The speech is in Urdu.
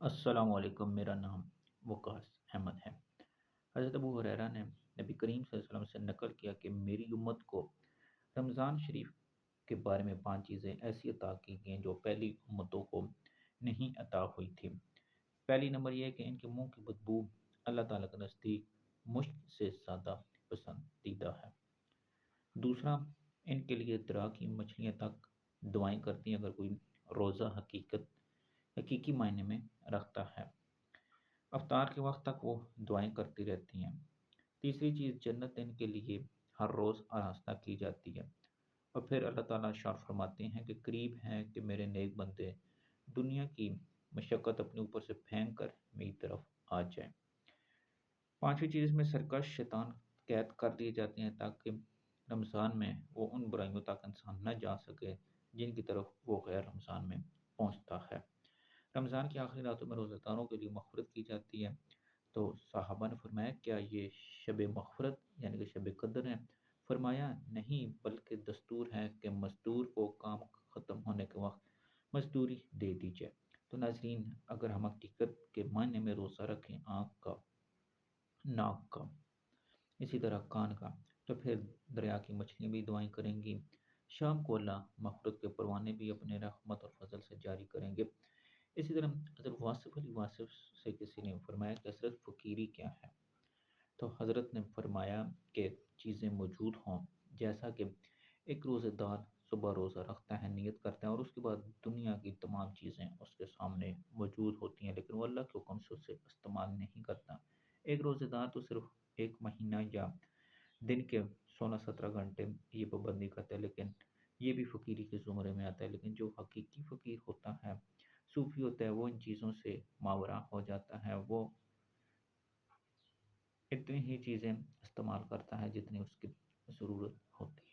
السلام علیکم، میرا نام وقاص احمد ہے۔ حضرت ابو ہریرہ نے نبی کریم صلی اللہ علیہ وسلم سے نقل کیا کہ میری امت کو رمضان شریف کے بارے میں 5 چیزیں ایسی عطا کی گئیں جو پہلی امتوں کو نہیں عطا ہوئی تھی۔ پہلی نمبر یہ ہے کہ ان کے منہ کی بدبو اللہ تعالیٰ کے نزدیک مشک سے زیادہ پسندیدہ ہے۔ دوسرا، ان کے لیے درا کی مچھلیاں تک دعائیں کرتی ہیں اگر کوئی روزہ حقیقی معنی میں رکھتا ہے۔ افطار کے وقت تک وہ دعائیں کرتی رہتی ہیں۔ تیسری چیز، جنت ان کے لیے ہر روز آراستہ کی جاتی ہے۔ اور پھر اللہ تعالیٰ ارشاد فرماتے ہیں کہ قریب ہیں کہ میرے نیک بندے دنیا کی مشقت اپنے اوپر سے پھینک کر میری طرف آ جائیں۔ پانچویں چیز میں سرکش شیطان قید کر دیے جاتے ہیں تاکہ رمضان میں وہ ان برائیوں تک انسان نہ جا سکے جن کی طرف وہ غیر رمضان میں پہنچتا ہے۔ رمضان کی آخری راتوں میں روزہ داروں کے لیے مغفرت کی جاتی ہے۔ تو صحابہ نے فرمایا کیا یہ شب مغفرت یعنی کہ شب قدر ہے؟ فرمایا نہیں، بلکہ دستور ہے کہ مزدور کو کام ختم ہونے کے وقت مزدوری دے دی جائے۔ تو ناظرین، اگر ہم حقیقت کے معنی میں روزہ رکھیں، آنکھ کا، ناک کا، اسی طرح کان کا، تو پھر دریا کی مچھلیاں بھی دعائیں کریں گی۔ شام کو اللہ مغفرت کے پروانے بھی اپنے رحمت اور فضل سے جاری کریں گے۔ اسی طرح حضرت واصف علی واصف سے کسی نے فرمایا کہ حضرت فقیری کیا ہے؟ تو حضرت نے فرمایا کہ چیزیں موجود ہوں، جیسا کہ ایک روزہ دار صبح روزہ رکھتا ہے، نیت کرتا ہے، اور اس کے بعد دنیا کی تمام چیزیں اس کے سامنے موجود ہوتی ہیں لیکن وہ اللہ کے حکم سے اسے استعمال نہیں کرتا۔ ایک روزہ دار تو صرف ایک مہینہ یا دن کے 16-17 گھنٹے یہ پابندی کرتا ہے، لیکن یہ بھی فقیری کے زمرے میں آتا ہے۔ لیکن جو حقیقی فقیر ہوتا ہے، صوفی ہوتا ہے، وہ ان چیزوں سے ماورا ہو جاتا ہے، وہ اتنی ہی چیزیں استعمال کرتا ہے جتنی اس کی ضرورت ہوتی ہے۔